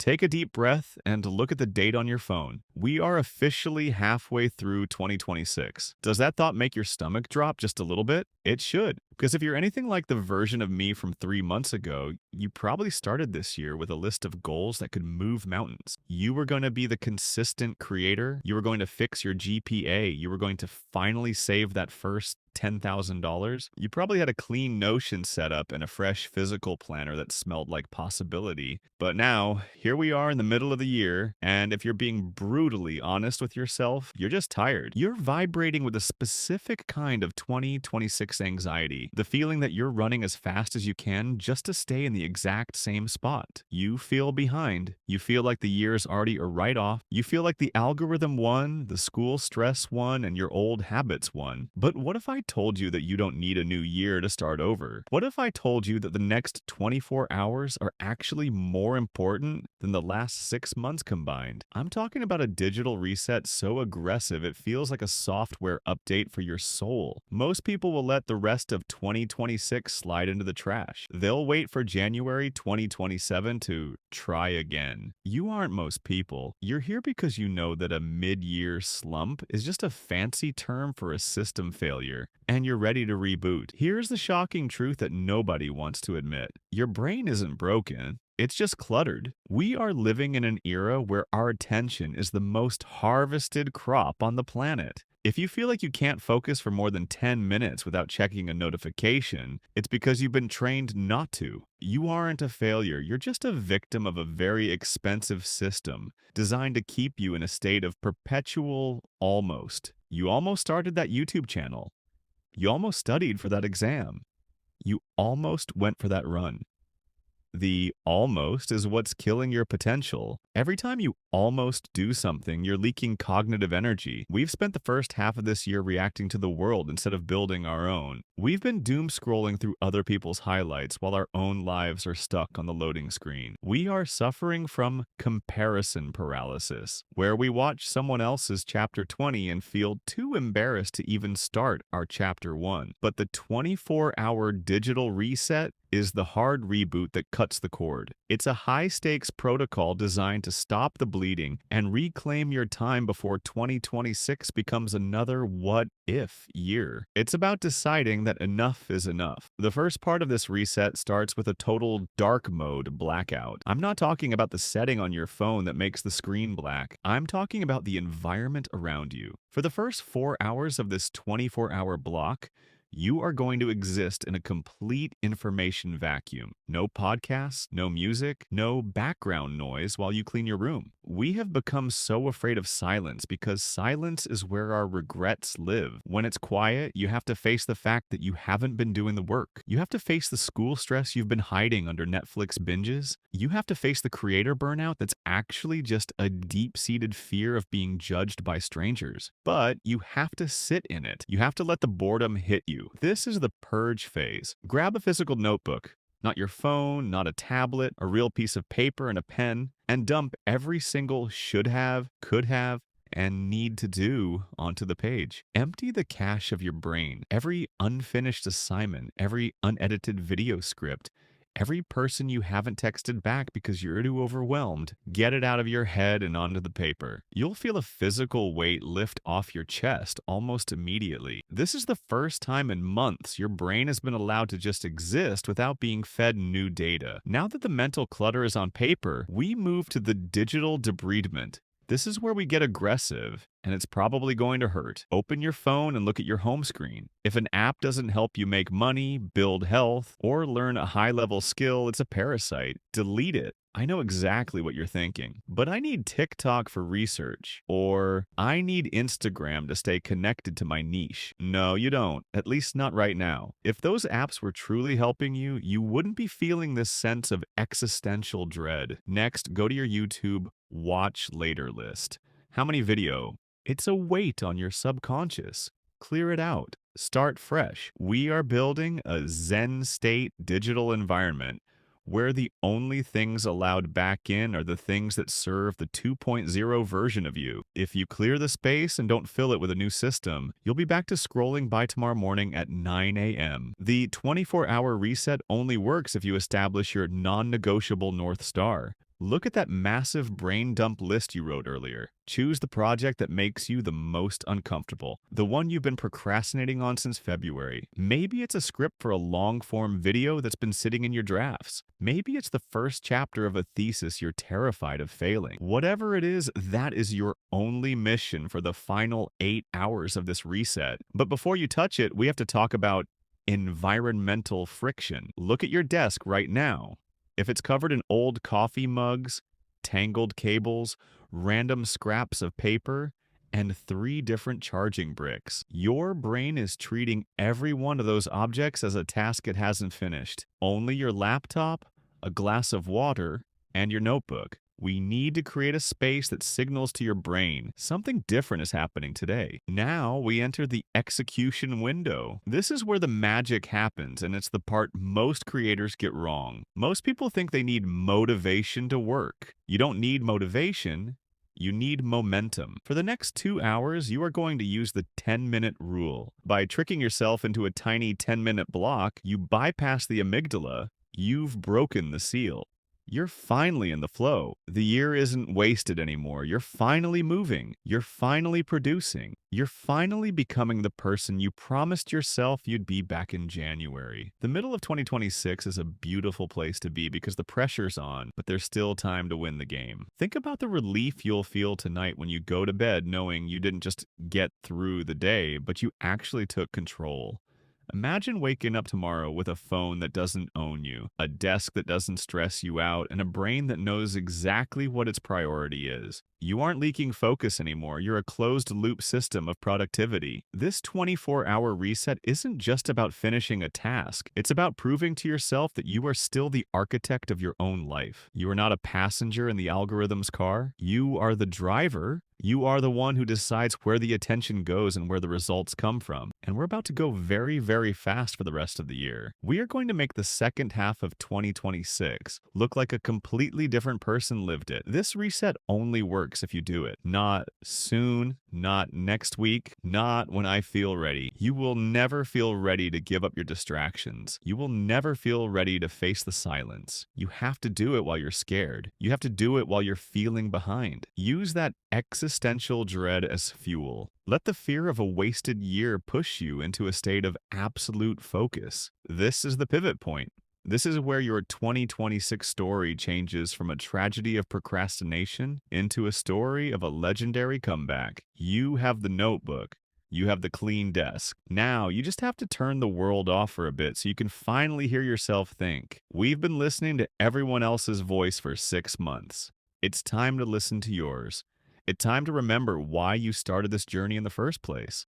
Take a deep breath and look at the date on your phone. We are officially halfway through 2026. Does that thought make your stomach drop just a little bit? It should. Because if you're anything like the version of me from 3 months ago, you probably started this year with a list of goals that could move mountains. You were going to be the consistent creator. You were going to fix your GPA. You were going to finally save that first $10,000. You probably had a clean Notion setup and a fresh physical planner that smelled like possibility. But now, here we are in the middle of the year, and if you're being brutally honest with yourself, you're just tired. You're vibrating with a specific kind of 2026 anxiety, the feeling that you're running as fast as you can just to stay in the exact same spot. You feel behind. You feel like the year's already a write-off. You feel like the algorithm won, the school stress won, and your old habits won. But what if I told you that you don't need a new year to start over? What if I told you that the next 24 hours are actually more important than the last 6 months combined? I'm talking about a digital reset so aggressive it feels like a software update for your soul. Most people will let the rest of 2026 slide into the trash. They'll wait for January 2027 to try again. You aren't most people. You're here because you know that a mid-year slump is just a fancy term for a system failure, and you're ready to reboot. Here's the shocking truth that nobody wants to admit. Your brain isn't broken. It's just cluttered. We are living in an era where our attention is the most harvested crop on the planet. If you feel like you can't focus for more than 10 minutes without checking a notification, it's because you've been trained not to. You aren't a failure. You're just a victim of a very expensive system designed to keep you in a state of perpetual almost. You almost started that YouTube channel. You almost studied for that exam. You almost went for that run. The almost is what's killing your potential. Every time you almost do something, you're leaking cognitive energy. We've spent the first half of this year reacting to the world instead of building our own. We've been doom scrolling through other people's highlights while our own lives are stuck on the loading screen. We are suffering from comparison paralysis, where we watch someone else's chapter 20 and feel too embarrassed to even start our chapter 1. But the 24-hour digital reset is the hard reboot that cuts the cord. It's a high-stakes protocol designed to stop the bleeding and reclaim your time before 2026 becomes another what-if year. It's about deciding that enough is enough. The first part of this reset starts with a total dark mode blackout. I'm not talking about the setting on your phone that makes the screen black. I'm talking about the environment around you. For the first 4 hours of this 24-hour block, you are going to exist in a complete information vacuum. No podcasts, no music, no background noise while you clean your room. We have become so afraid of silence because silence is where our regrets live. When it's quiet, you have to face the fact that you haven't been doing the work. You have to face the school stress you've been hiding under Netflix binges. You have to face the creator burnout that's actually just a deep-seated fear of being judged by strangers. But you have to sit in it. You have to let the boredom hit you. This is the purge phase. Grab a physical notebook, not your phone, not a tablet, a real piece of paper and a pen, and dump every single should have, could have, and need to do onto the page. Empty the cache of your brain, every unfinished assignment, every unedited video script, every person you haven't texted back because you're too overwhelmed. Get it out of your head and onto the paper. You'll feel a physical weight lift off your chest almost immediately. This is the first time in months your brain has been allowed to just exist without being fed new data. Now that the mental clutter is on paper, we move to the digital debridement. This is where we get aggressive, and it's probably going to hurt. Open your phone and look at your home screen. If an app doesn't help you make money, build health, or learn a high-level skill, it's a parasite. Delete it. I know exactly what you're thinking, but I need TikTok for research, or I need Instagram to stay connected to my niche. No, you don't, at least not right now. If those apps were truly helping you, you wouldn't be feeling this sense of existential dread. Next, go to your YouTube watch later list. How many video? It's a weight on your subconscious. Clear it out. Start fresh. We are building a Zen state digital environment where the only things allowed back in are the things that serve the 2.0 version of you. If you clear the space and don't fill it with a new system, you'll be back to scrolling by tomorrow morning at 9 a.m. The 24-hour reset only works if you establish your non-negotiable North Star. Look at that massive brain dump list you wrote earlier. Choose the project that makes you the most uncomfortable, the one you've been procrastinating on since February. Maybe it's a script for a long-form video that's been sitting in your drafts. Maybe it's the first chapter of a thesis you're terrified of failing. Whatever it is, that is your only mission for the final 8 hours of this reset. But before you touch it, we have to talk about environmental friction. Look at your desk right now. If it's covered in old coffee mugs, tangled cables, random scraps of paper, and 3 different charging bricks, your brain is treating every one of those objects as a task it hasn't finished. Only your laptop, a glass of water, and your notebook. We need to create a space that signals to your brain something different is happening today. Now we enter the execution window. This is where the magic happens, and it's the part most creators get wrong. Most people think they need motivation to work. You don't need motivation. You need momentum. For the next 2 hours, you are going to use the 10-minute rule. By tricking yourself into a tiny 10-minute block, you bypass the amygdala. You've broken the seal. You're finally in the flow. The year isn't wasted anymore. You're finally moving. You're finally producing. You're finally becoming the person you promised yourself you'd be back in January. The middle of 2026 is a beautiful place to be because the pressure's on, but there's still time to win the game. Think about the relief you'll feel tonight when you go to bed knowing you didn't just get through the day, but you actually took control. Imagine waking up tomorrow with a phone that doesn't own you, a desk that doesn't stress you out, and a brain that knows exactly what its priority is. You aren't leaking focus anymore. You're a closed-loop system of productivity. This 24-hour reset isn't just about finishing a task. It's about proving to yourself that you are still the architect of your own life. You are not a passenger in the algorithm's car. You are the driver. You are the one who decides where the attention goes and where the results come from. And we're about to go very, very fast for the rest of the year. We are going to make the second half of 2026 look like a completely different person lived it. This reset only works if you do it. Not soon, not next week, not when I feel ready. You will never feel ready to give up your distractions. You will never feel ready to face the silence. You have to do it while you're scared. You have to do it while you're feeling behind. Use that existential dread as fuel. Let the fear of a wasted year push you into a state of absolute focus. This is the pivot point. This is where your 2026 story changes from a tragedy of procrastination into a story of a legendary comeback. You have the notebook. You have the clean desk. Now, you just have to turn the world off for a bit so you can finally hear yourself think. We've been listening to everyone else's voice for 6 months. It's time to listen to yours. It's time to remember why you started this journey in the first place.